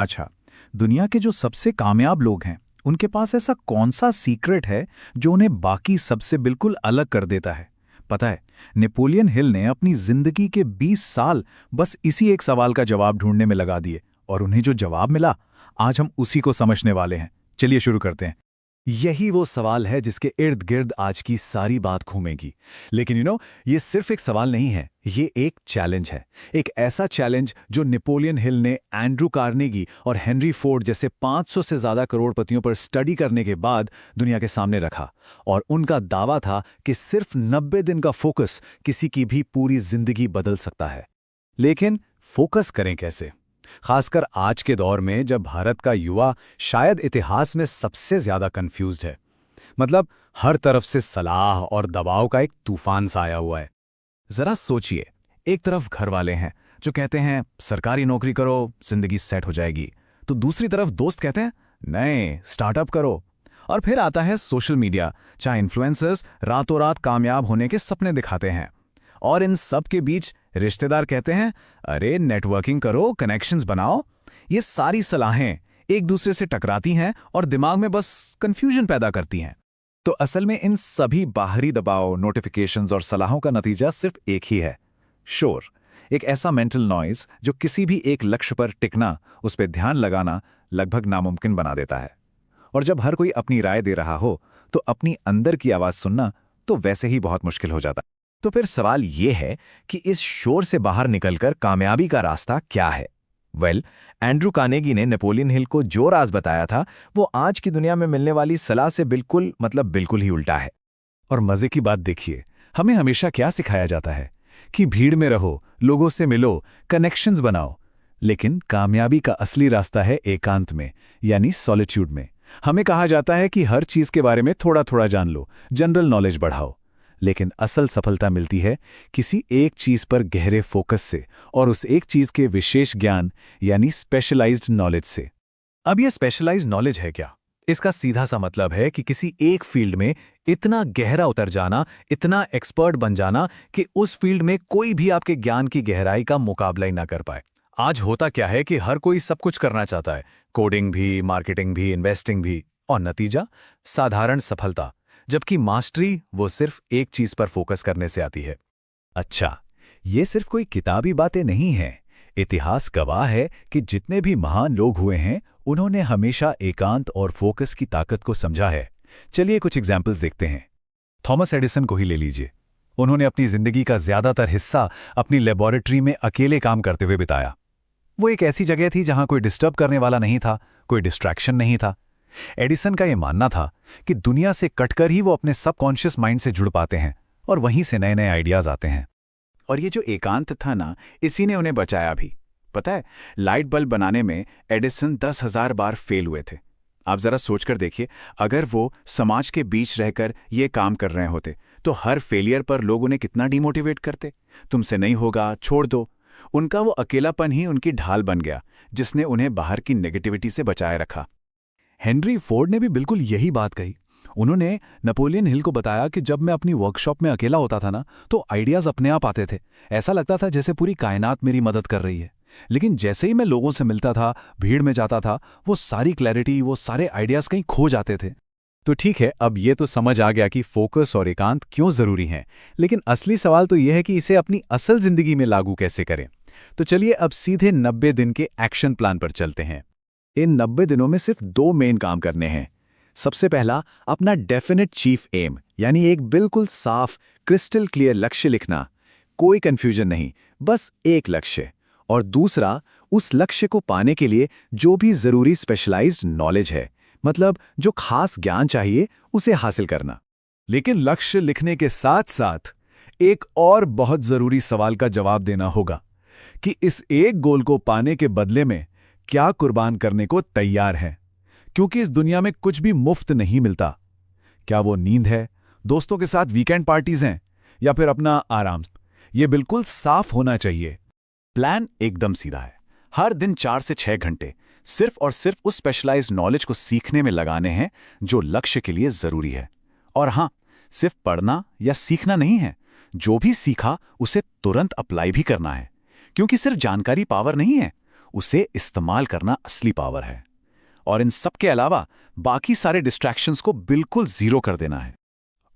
अच्छा, दुनिया के जो सबसे कामयाब लोग हैं, उनके पास ऐसा कौन सा सीक्रेट है जो उन्हें बाकी सबसे बिल्कुल अलग कर देता है? पता है, नेपोलियन हिल ने अपनी जिंदगी के 20 साल बस इसी एक सवाल का जवाब ढूंढने में लगा दिए, और उन्हें जो जवाब मिला, आज हम उसी को समझने वाले हैं। चलिए शुरू करते हैं। यही वो सवाल है जिसके इर्द गिर्द आज की सारी बात घूमेगी। लेकिन ये सिर्फ एक सवाल नहीं है, ये एक चैलेंज है। एक ऐसा चैलेंज जो नेपोलियन हिल ने एंड्रू कार्नेगी और हेनरी फोर्ड जैसे 500 से ज्यादा करोड़पतियों पर स्टडी करने के बाद दुनिया के सामने रखा। और उनका दावा था कि सिर्फ 90 दिन का फोकस किसी की भी पूरी जिंदगी बदल सकता है। लेकिन फोकस करें कैसे? खासकर आज के दौर में जब भारत का युवा शायद इतिहास में सबसे ज्यादा कंफ्यूज्ड है। मतलब हर तरफ से सलाह और दबाव का एक तूफान सा आया हुआ है। जरा सोचिए, एक तरफ घर वाले हैं जो कहते हैं सरकारी नौकरी करो, जिंदगी सेट हो जाएगी, तो दूसरी तरफ दोस्त कहते हैं नहीं, स्टार्टअप करो। और फिर आता है सोशल मीडिया, जहां इन्फ्लुएंसर्स रातों रात कामयाब होने के सपने दिखाते हैं। और इन सब के बीच रिश्तेदार कहते हैं अरे नेटवर्किंग करो, कनेक्शंस बनाओ। ये सारी सलाहें एक दूसरे से टकराती हैं और दिमाग में बस कंफ्यूजन पैदा करती हैं। तो असल में इन सभी बाहरी दबाव, नोटिफिकेशंस और सलाहों का नतीजा सिर्फ एक ही है, शोर। एक ऐसा मेंटल नॉइज जो किसी भी एक लक्ष्य पर टिकना, उस पर ध्यान लगाना लगभग नामुमकिन बना देता है। और जब हर कोई अपनी राय दे रहा हो, तो अपनी अंदर की आवाज सुनना तो वैसे ही बहुत मुश्किल हो जाता है। तो फिर सवाल ये है कि इस शोर से बाहर निकलकर कामयाबी का रास्ता क्या है? एंड्रू कार्नेगी ने नेपोलियन हिल को जो राज बताया था, वो आज की दुनिया में मिलने वाली सलाह से बिल्कुल ही उल्टा है। और मजे की बात देखिए, हमें हमेशा क्या सिखाया जाता है कि भीड़ में रहो, लोगों से मिलो, कनेक्शंस बनाओ। लेकिन कामयाबी का असली रास्ता है एकांत में, यानी सॉलिट्यूड में। हमें कहा जाता है कि हर चीज के बारे में थोड़ा थोड़ा जान लो, जनरल नॉलेज बढ़ाओ। लेकिन असल सफलता मिलती है किसी एक चीज पर गहरे फोकस से, और उस एक चीज के विशेष ज्ञान यानी स्पेशलाइज्ड नॉलेज से। अब यह स्पेशलाइज्ड नॉलेज है क्या? इसका सीधा सा मतलब है कि किसी एक फील्ड में इतना गहरा उतर जाना, इतना एक्सपर्ट बन जाना कि उस फील्ड में कोई भी आपके ज्ञान की गहराई का मुकाबला ही ना कर पाए। आज होता क्या है कि हर कोई सब कुछ करना चाहता है, कोडिंग भी, मार्केटिंग भी, इन्वेस्टिंग भी, और नतीजा साधारण सफलता। जबकि मास्टरी वो सिर्फ एक चीज पर फोकस करने से आती है। अच्छा, ये सिर्फ कोई किताबी बातें नहीं हैं। इतिहास गवाह है कि जितने भी महान लोग हुए हैं, उन्होंने हमेशा एकांत और फोकस की ताकत को समझा है। चलिए कुछ एग्जाम्पल्स देखते हैं। थॉमस एडिसन को ही ले लीजिए। उन्होंने अपनी जिंदगी का ज्यादातर हिस्सा अपनी लेबोरेटरी में अकेले काम करते हुए बिताया। वो एक ऐसी जगह थी जहां कोई डिस्टर्ब करने वाला नहीं था, कोई डिस्ट्रैक्शन नहीं था। एडिसन का यह मानना था कि दुनिया से कटकर ही वो अपने सबकॉन्शियस माइंड से जुड़ पाते हैं, और वहीं से नए नए आइडियाज आते हैं। और ये जो एकांत था ना, इसी ने उन्हें बचाया भी। पता है, लाइट बल्ब बनाने में एडिसन 10,000 बार फेल हुए थे। आप जरा सोचकर देखिए, अगर वो समाज के बीच रहकर ये काम कर रहे होते, तो हर फेलियर पर लोग उन्हें कितना डिमोटिवेट करते। तुमसे नहीं होगा, छोड़ दो। उनका वो अकेलापन ही उनकी ढाल बन गया, जिसने उन्हें बाहर की नेगेटिविटी से बचाए रखा। हेनरी फोर्ड ने भी बिल्कुल यही बात कही। उन्होंने नेपोलियन हिल को बताया कि जब मैं अपनी वर्कशॉप में अकेला होता था ना, तो आइडियाज अपने आप आते थे। ऐसा लगता था जैसे पूरी कायनात मेरी मदद कर रही है। लेकिन जैसे ही मैं लोगों से मिलता था, भीड़ में जाता था, वो सारी क्लैरिटी, वो सारे आइडियाज कहीं खो जाते थे। तो ठीक है, अब ये तो समझ आ गया कि फोकस और एकांत क्यों जरूरी हैं। लेकिन असली सवाल तो यह है कि इसे अपनी असल जिंदगी में लागू कैसे करें। तो चलिए अब सीधे 90 दिन के एक्शन प्लान पर चलते हैं। इन 90 दिनों में सिर्फ 2 मेन काम करने हैं। सबसे पहला, अपना डेफिनेट चीफ एम, यानी एक बिल्कुल साफ, क्रिस्टल क्लियर लक्ष्य लिखना। कोई कंफ्यूजन नहीं, बस एक लक्ष्य। और दूसरा, उस लक्ष्य को पाने के लिए जो भी जरूरी स्पेशलाइज्ड नॉलेज है, मतलब जो खास ज्ञान चाहिए, उसे हासिल करना। लेकिन लक्ष्य लिखने के साथ साथ एक और बहुत जरूरी सवाल का जवाब देना होगा कि इस एक गोल को पाने के बदले में क्या कुर्बान करने को तैयार हैं। क्योंकि इस दुनिया में कुछ भी मुफ्त नहीं मिलता। क्या वो नींद है, दोस्तों के साथ वीकेंड पार्टीज हैं, या फिर अपना आराम? ये बिल्कुल साफ होना चाहिए। प्लान एकदम सीधा है। हर दिन 4 से 6 घंटे सिर्फ और सिर्फ उस स्पेशलाइज्ड नॉलेज को सीखने में लगाने हैं जो लक्ष्य के लिए जरूरी है। और हां, सिर्फ पढ़ना या सीखना नहीं है, जो भी सीखा उसे तुरंत अप्लाई भी करना है। क्योंकि सिर्फ जानकारी पावर नहीं है, उसे इस्तेमाल करना असली पावर है। और इन सब के अलावा बाकी सारे डिस्ट्रैक्शंस को बिल्कुल जीरो कर देना है।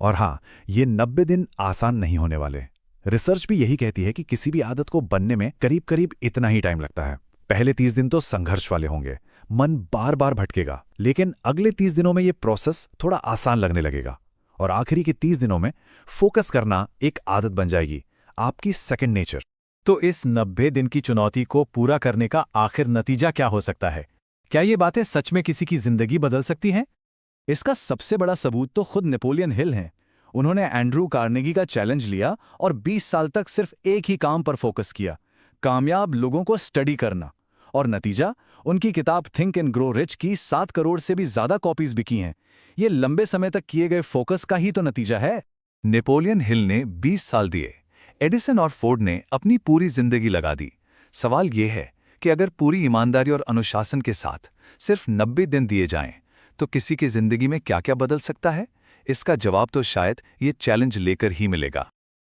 और हाँ, ये 90 दिन आसान नहीं होने वाले। रिसर्च भी यही कहती है कि किसी भी आदत को बनने में करीब करीब इतना ही टाइम लगता है। पहले 30 दिन तो संघर्ष वाले होंगे, मन बार बार भटकेगा, लेकिन अगले 30 दिनों में ये प्रोसेस थोड़ा आसान लगने लगेगा और आखिरी के 30 दिनों में फोकस करना एक आदत बन जाएगी, आपकी सेकंड नेचर। तो इस 90 दिन की चुनौती को पूरा करने का आखिर नतीजा क्या हो सकता है? क्या ये बातें सच में किसी की जिंदगी बदल सकती हैं? इसका सबसे बड़ा सबूत तो खुद नेपोलियन हिल हैं। उन्होंने एंड्रू कार्नेगी का चैलेंज लिया और 20 साल तक सिर्फ एक ही काम पर फोकस किया, कामयाब लोगों को स्टडी करना। और नतीजा, उनकी किताब थिंक एंड ग्रो रिच की 7 करोड़ से भी ज्यादा कॉपीज बिकी हैं। ये लंबे समय तक किए गए फोकस का ही तो नतीजा है। नेपोलियन हिल ने 20 साल दिए, एडिसन और फोर्ड ने अपनी पूरी जिंदगी लगा दी। सवाल यह है कि अगर पूरी ईमानदारी और अनुशासन के साथ सिर्फ 90 दिन दिए जाएं, तो किसी की जिंदगी में क्या क्या बदल सकता है? इसका जवाब तो शायद ये चैलेंज लेकर ही मिलेगा।